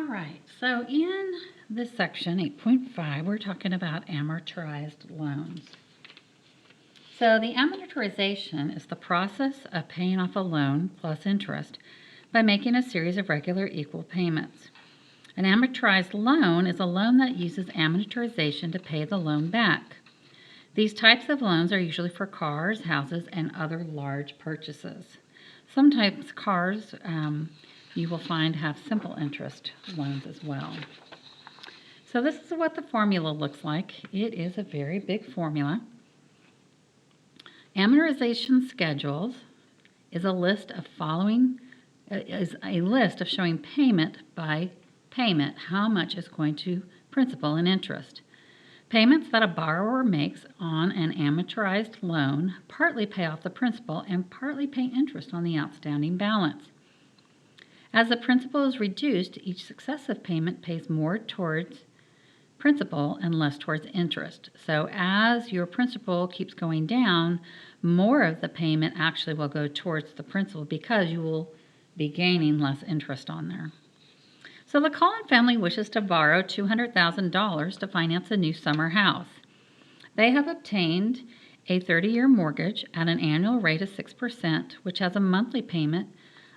right, so in this section, 8.5, we're talking about amortized loans. So the amortization is the process of paying off a loan plus interest by making a series of regular equal payments. An amortized loan is a loan that uses amortization to pay the loan back. These types of loans are usually for cars, houses, and other large purchases. Sometimes cars you will find have simple interest loans as well. So this is what the formula looks like. It is a very big formula. Amortization schedules is a list of showing payment by payment how much is going to principal and interest. Payments that a borrower makes on an amortized loan partly pay off the principal and partly pay interest on the outstanding balance. As the principal is reduced, each successive payment pays more towards principal and less towards interest. So as your principal keeps going down, more of the payment actually will go towards the principal because you will be gaining less interest on there. So the Collin family wishes to borrow $200,000 to finance a new summer house. They have obtained a 30-year mortgage at an annual rate of 6%, which has a monthly payment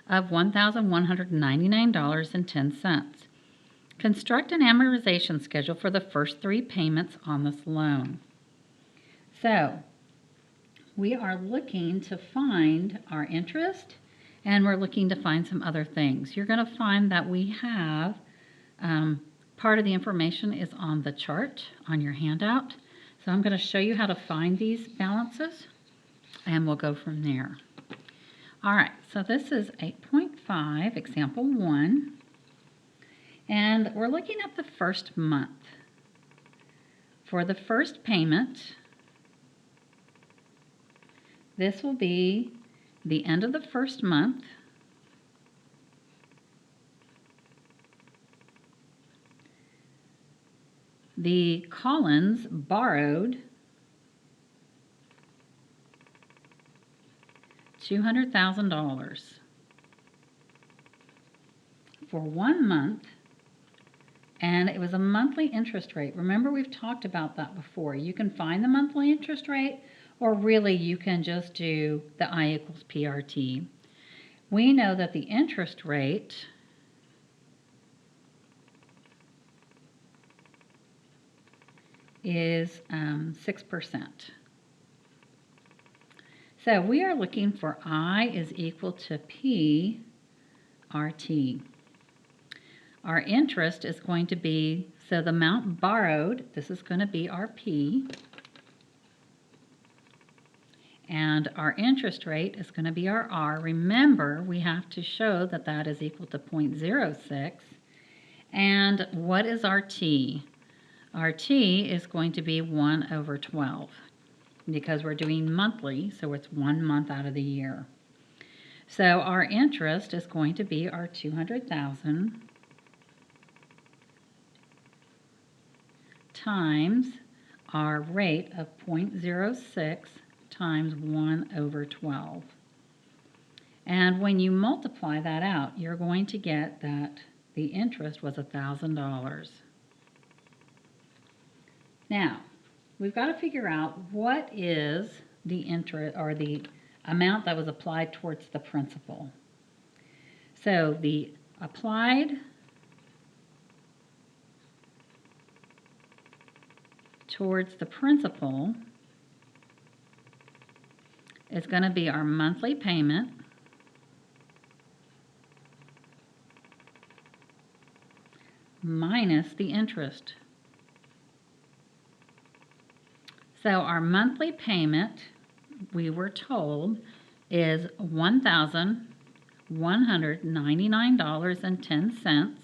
of $1,199.10. Construct an amortization schedule for the first 3 payments on this loan. So we are looking to find our interest, and we're looking to find some other things. You're going to find that we have part of the information is on the chart on your handout. So I'm going to show you how to find these balances, and we'll go from there. All right, so this is 8.5, example 1, and we're looking at the first month. For the first payment, this will be the end of the first month, the Collins borrowed $200,000 for 1 month, and it was a monthly interest rate. Remember, we've talked about that before. You can find the monthly interest rate, or really you can just do the I equals PRT. We know that the interest rate is 6%. So we are looking for I is equal to P RT. Our interest is going to be, so the amount borrowed, this is going to be our P, and our interest rate is going to be our R. Remember, we have to show that that is equal to 0.06. And what is our T? Our T is going to be 1/12 because we're doing monthly, so it's 1 month out of the year. So our interest is going to be our $200,000 times our rate of 0.06 times 1/12. And when you multiply that out, you're going to get that the interest was $1,000. Now, we've got to figure out what is the interest or the amount that was applied towards the principal. So the applied towards the principal is going to be our monthly payment minus the interest. So our monthly payment, we were told, is $1,199.10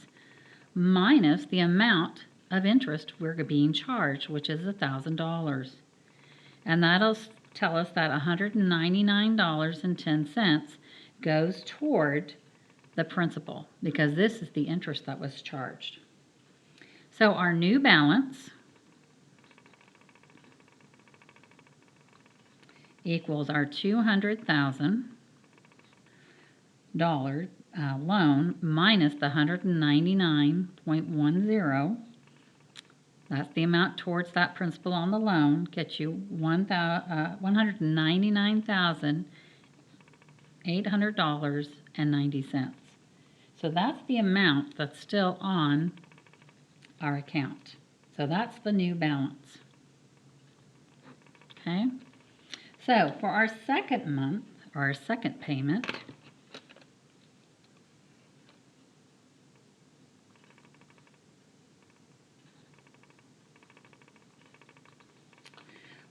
minus the amount of interest we're being charged, which is $1,000. And that'll tell us that $199.10 goes toward the principal because this is the interest that was charged. So our new balance equals our $200,000 loan minus the 199.10. That's the amount towards that principal on the loan, gets you $199,800.90. So that's the amount that's still on our account. So that's the new balance. Okay? So for our second month, or our second payment,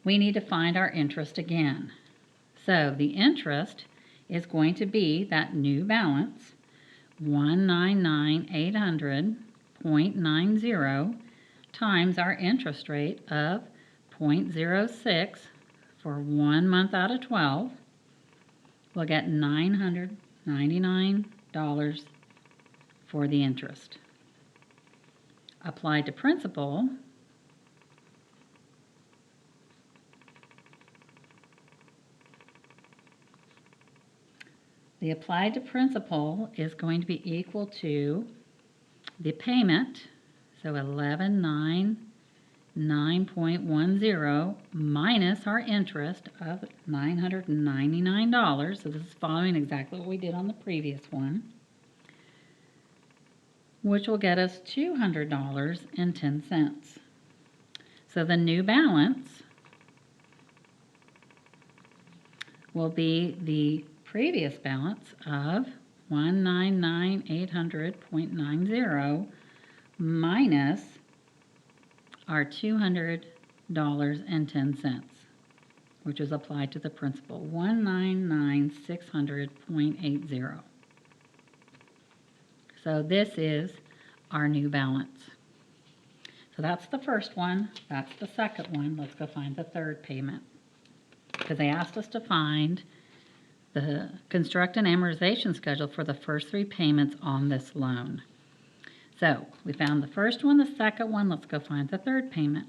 we need to find our interest again. So the interest is going to be that new balance, 199,800.90 times our interest rate of 0.06 for 1 month out of 12. We'll get $999 for the interest. Applied to principal, the applied to principal is going to be equal to the payment, so 1199.10 minus our interest of $999. So this is following exactly what we did on the previous one, which will get us $200.10. So the new balance will be the previous balance of 199,800.90 minus our $200.10, which is applied to the principal, 199,600.80. So this is our new balance. So that's the first one. That's the second one. Let's go find the third payment, because they asked us to find construct an amortization schedule for the first 3 payments on this loan. So we found the first one, the second one. Let's go find the third payment.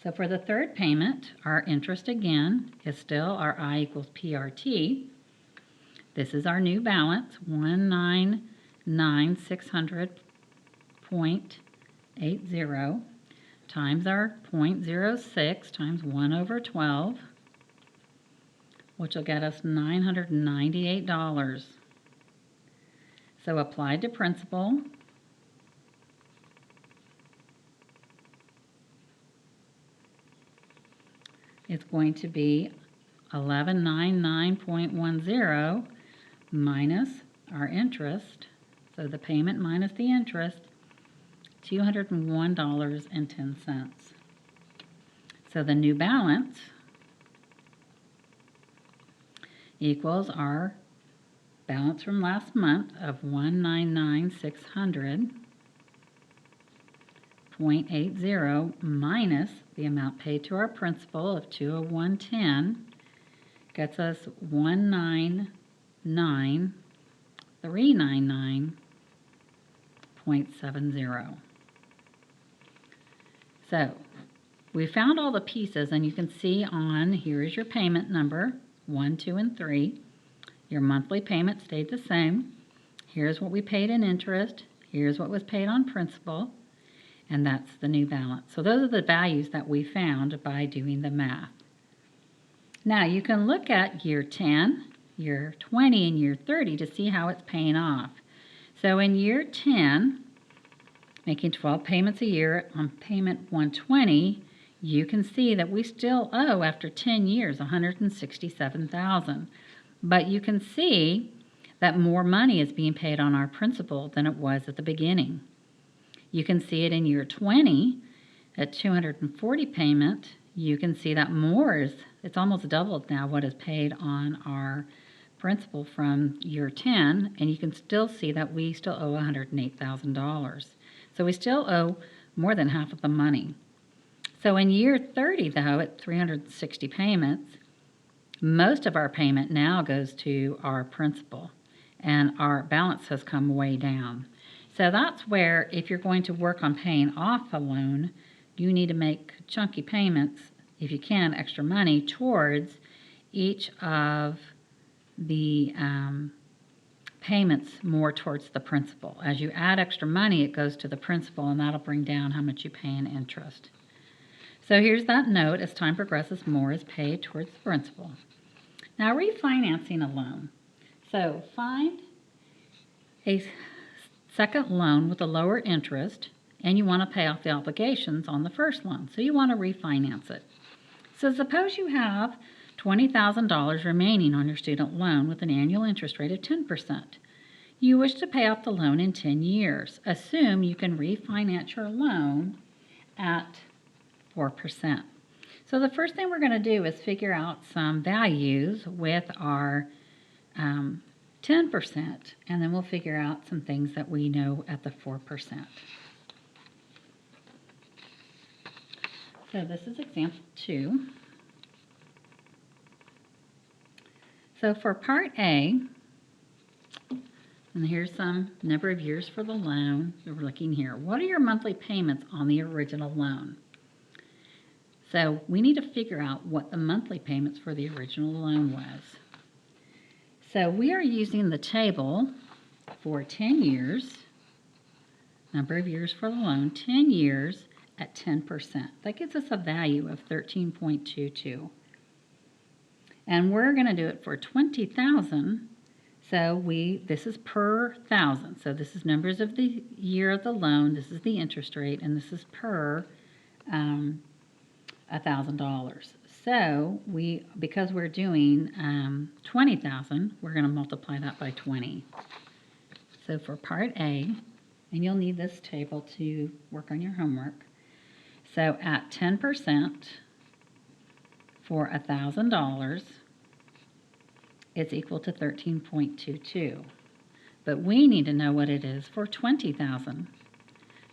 So for the third payment, our interest again is still our I equals PRT. This is our new balance, 199,600.80 times our 0.06 times 1 over 12, which will get us $998. So applied to principal, it's going to be 1199.10 minus our interest, so the payment minus the interest, $201.10. So the new balance equals our balance from last month of 199,600.80 minus the amount paid to our principal of $201.10 gets us $199,399.70. So we found all the pieces, and you can see on here is your payment number, 1, 2, and 3. Your monthly payment stayed the same. Here's what we paid in interest. Here's what was paid on principal. And that's the new balance. So those are the values that we found by doing the math. Now you can look at year 10, year 20, and year 30 to see how it's paying off. So in year 10, making 12 payments a year on payment 120, you can see that we still owe, after 10 years, $167,000. But you can see that more money is being paid on our principal than it was at the beginning. You can see it in year 20 at 240 payment. You can see that it's almost doubled now what is paid on our principal from year 10, and you can still see that we still owe $108,000. So we still owe more than half of the money. So in year 30, though, at 360 payments, most of our payment now goes to our principal, and our balance has come way down. So that's where, if you're going to work on paying off a loan, you need to make chunky payments, if you can, extra money, towards each of the payments more towards the principal. As you add extra money, it goes to the principal, and that'll bring down how much you pay in interest. So here's that note. As time progresses, more is paid towards the principal. Now, refinancing a loan. So find a second loan with a lower interest, and you want to pay off the obligations on the first loan. So you want to refinance it. So suppose you have $20,000 remaining on your student loan with an annual interest rate of 10%. You wish to pay off the loan in 10 years. Assume you can refinance your loan at 4%. So the first thing we're going to do is figure out some values with our 10%, and then we'll figure out some things that we know at the 4%. So this is example 2. So for part A, and here's some number of years for the loan. So we're looking here. What are your monthly payments on the original loan? So we need to figure out what the monthly payments for the original loan was. So we are using the table for 10 years, number of years for the loan, 10 years at 10%. That gives us a value of 13.22. And we're going to do it for 20,000. So this is per thousand. So this is numbers of the year of the loan, this is the interest rate, and this is per $1,000. So because we're doing 20,000, we're going to multiply that by 20. So for part A, and you'll need this table to work on your homework. So at 10% for $1,000, it's equal to 13.22. But we need to know what it is for 20,000.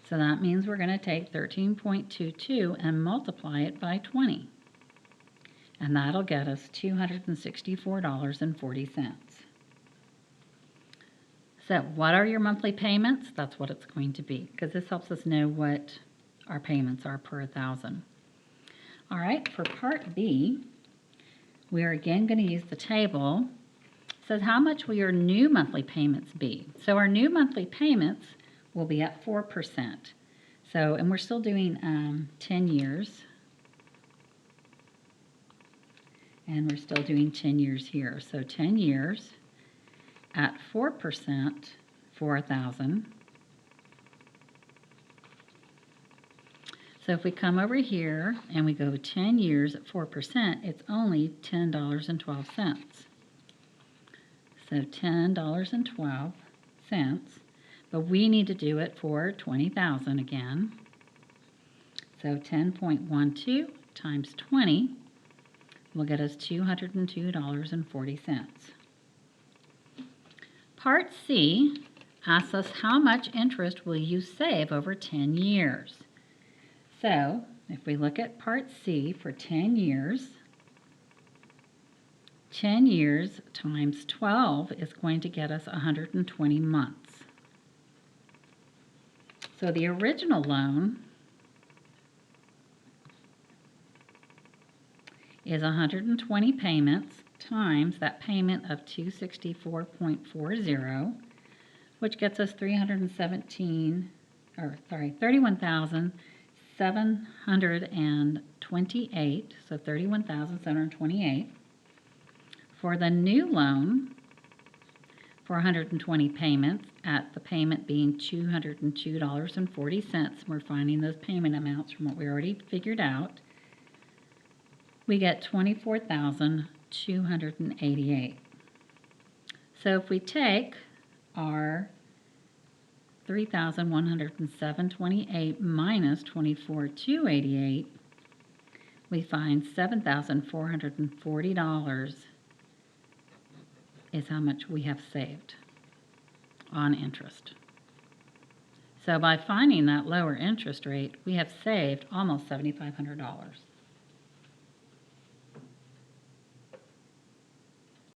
So that means we're going to take 13.22 and multiply it by 20. And that'll get us $264.40. So what are your monthly payments? That's what it's going to be, because this helps us know what our payments are per 1,000. All right, for part B, we are again going to use the table. It says, how much will your new monthly payments be? So our new monthly payments will be at 4%. So, and we're still doing 10 years. And we're still doing 10 years here. So 10 years at 4% for 1,000. So if we come over here and we go 10 years at 4%, it's only $10.12. So $10.12. But we need to do it for 20,000 again. So 10.12 times 20 will get us $202.40. Part C asks us, how much interest will you save over 10 years? So if we look at part C for 10 years, 10 years times 12 is going to get us 120 months. So the original loan is 120 payments times that payment of $264.40, which gets us $31,728, so $31,728. For the new loan, for 120 payments, at the payment being $202.40, we're finding those payment amounts from what we already figured out, we get $24,288. So if we take our $3,107.28 minus $24,288, we find $7,440 is how much we have saved on interest. So by finding that lower interest rate, we have saved almost $7,500.